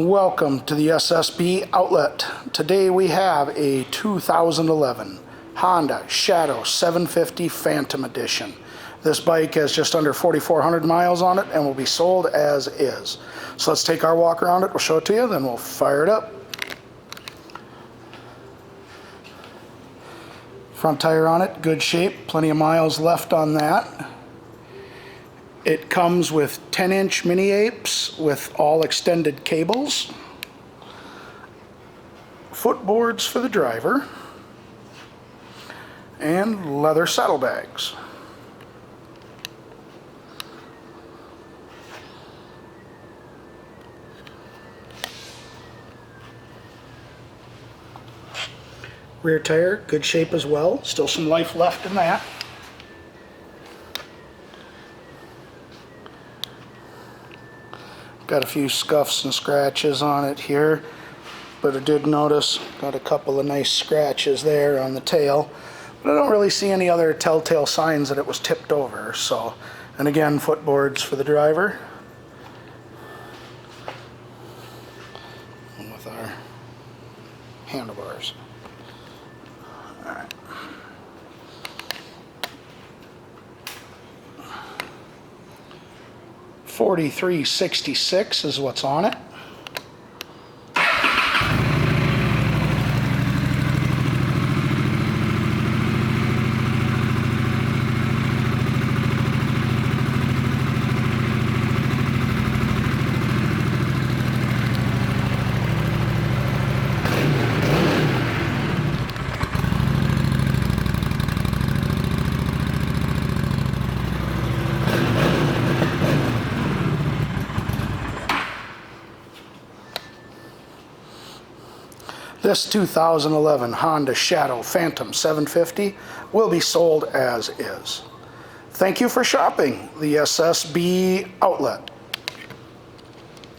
Welcome to the SSB outlet. Today we have a 2011 Honda Shadow 750 Phantom Edition. This bike has just under 4,400 miles on it and will be sold as is. So let's take our walk around it, we'll show it to you, then we'll fire it up. Front tire on it, good shape, plenty of miles left on that. It comes with 10-inch mini apes with all extended cables, footboards for the driver, and leather saddlebags. Rear tire, good shape as well, still some life left in that. Got a few scuffs and scratches on it here, but I did notice got a couple of nice scratches there on the tail, but I don't really see any other telltale signs that it was tipped over. So, and again, footboards for the driver, and with our handlebars. All right. $43.66 is what's on it. This 2011 Honda Shadow Phantom 750 will be sold as is. Thank you for shopping the SSB outlet.